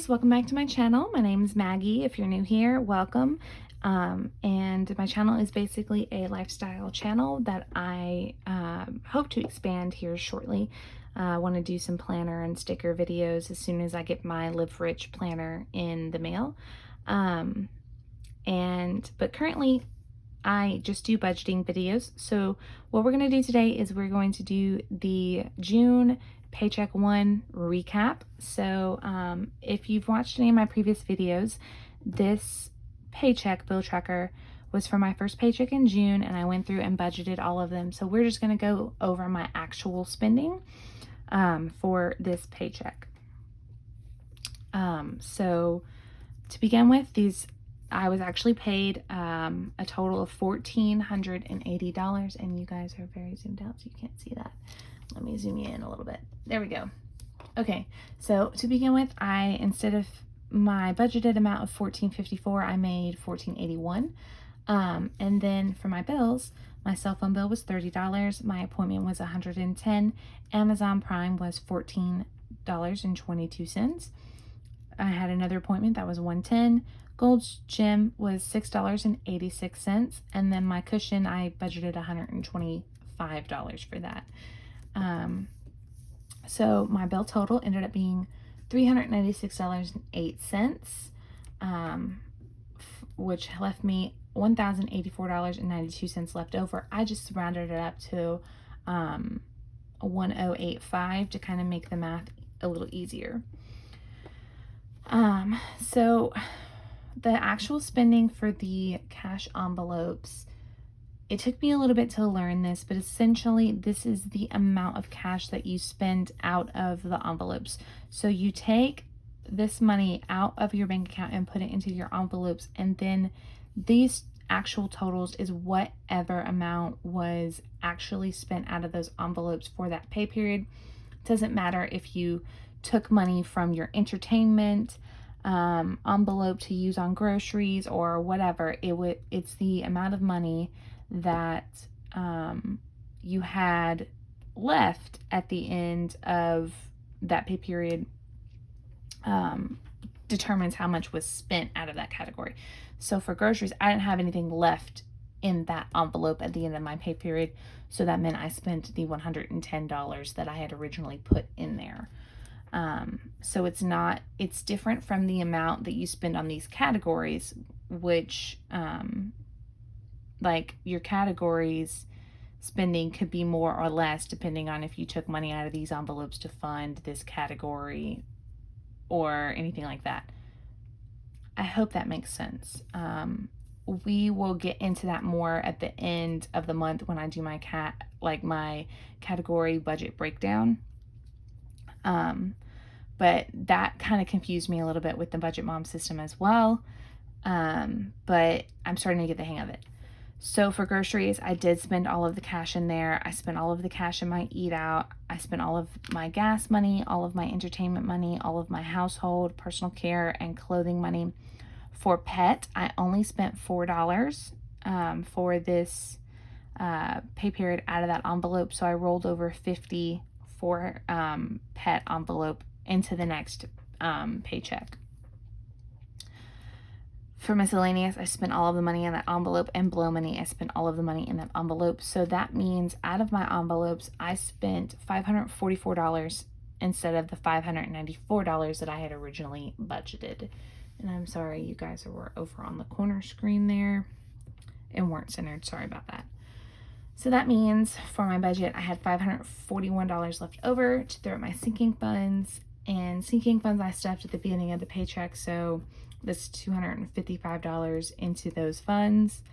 guys, welcome back to my channel. My name is Maggie. If you're new here, welcome. And my channel is basically a lifestyle channel that I hope to expand here shortly. I want to do some planner and sticker videos as soon as I get my Live Rich planner in the mail. But currently I just do budgeting videos. So what we're going to do today is we're going to do the June Paycheck 1 recap. So if you've watched any of my previous videos, this paycheck bill tracker was for my first paycheck in June, and I went through and budgeted all of them. So we're just going to go over my actual spending for this paycheck. So to begin with, I was actually paid a total of $1,480, and you guys are very zoomed out, so you can't see that. Let me zoom you in a little bit. There we go. Okay, so to begin with, instead of my budgeted amount of $1,454, I made $1,481. And then for my bills, my cell phone bill was $30, my appointment was $110, Amazon Prime was $14.22. I had another appointment that was $110. Gold's Gym was $6.86, and then my cushion, I budgeted $125 for that. So my bill total ended up being $396.08, which left me $1,084.92 left over. I just rounded it up to 1085 to kind of make the math a little easier. So the actual spending for the cash envelopes, it took me a little bit to learn this, but essentially this is the amount of cash that you spend out of the envelopes. So you take this money out of your bank account and put it into your envelopes, and then these actual totals is whatever amount was actually spent out of those envelopes for that pay period. It doesn't matter if you took money from your entertainment envelope to use on groceries or whatever. It's the amount of money that you had left at the end of that pay period determines how much was spent out of that category. So for groceries, I didn't have anything left in that envelope at the end of my pay period, so that meant I spent the $110 that I had originally put in there. So it's different from the amount that you spend on these categories, which like your categories spending could be more or less depending on if you took money out of these envelopes to fund this category or anything like that. I hope that makes sense. We will get into that more at the end of the month when I do my my category budget breakdown. But that kind of confused me a little bit with the Budget Mom system as well. But I'm starting to get the hang of it. So for groceries, I did spend all of the cash in there. I spent all of the cash in my eat out. I spent all of my gas money, all of my entertainment money, all of my household, personal care, and clothing money. For pet, I only spent $4 for this pay period out of that envelope. So I rolled over $50 for pet envelope into the next paycheck. For miscellaneous, I spent all of the money in that envelope, and blow money, I spent all of the money in that envelope. So that means out of my envelopes, I spent $544 instead of the $594 that I had originally budgeted. And I'm sorry, you guys were over on the corner screen there and weren't centered. Sorry about that. So that means for my budget, I had $541 left over to throw at my sinking funds. And sinking funds I stuffed at the beginning of the paycheck, so that's $255 into those funds.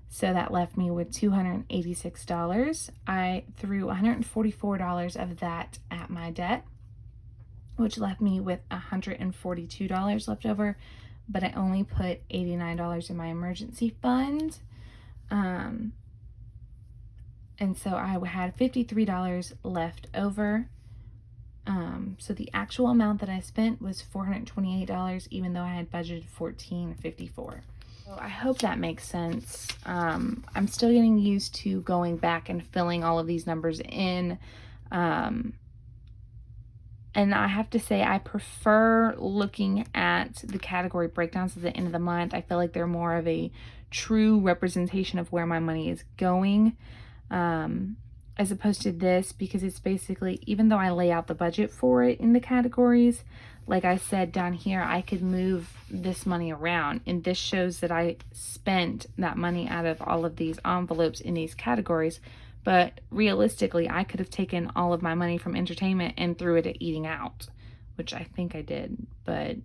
So that left me with $286. I threw $144 of that at my debt, which left me with $142 left over, but I only put $89 in my emergency fund. And so I had $53 left over. So the actual amount that I spent was $428, even though I had budgeted $1,454. So I hope that makes sense. I'm still getting used to going back and filling all of these numbers in. And I have to say, I prefer looking at the category breakdowns at the end of the month. I feel like they're more of a true representation of where my money is going, as opposed to this, because it's basically, even though I lay out the budget for it in the categories, like I said down here, I could move this money around, and this shows that I spent that money out of all of these envelopes in these categories. But realistically, I could have taken all of my money from entertainment and threw it at eating out, which I think I did. But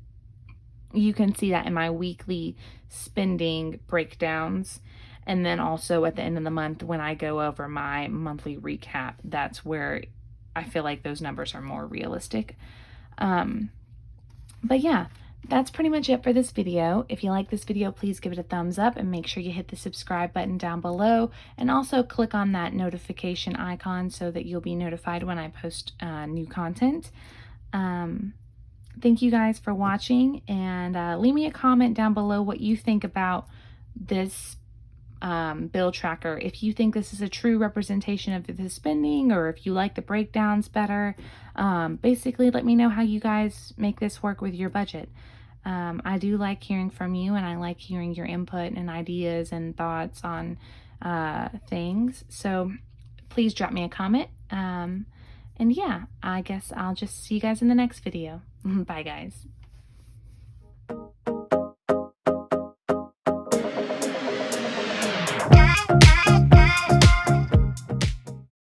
you can see that in my weekly spending breakdowns. And then also at the end of the month, when I go over my monthly recap, that's where I feel like those numbers are more realistic. But yeah, that's pretty much it for this video. If you like this video, please give it a thumbs up and make sure you hit the subscribe button down below, and also click on that notification icon so that you'll be notified when I post new content. Thank you guys for watching, and leave me a comment down below what you think about this bill tracker. If you think this is a true representation of the spending, or if you like the breakdowns better. Basically, let me know how you guys make this work with your budget. I do like hearing from you, and I like hearing your input and ideas and thoughts on things. So please drop me a comment. And yeah, I guess I'll just see you guys in the next video. Bye, guys.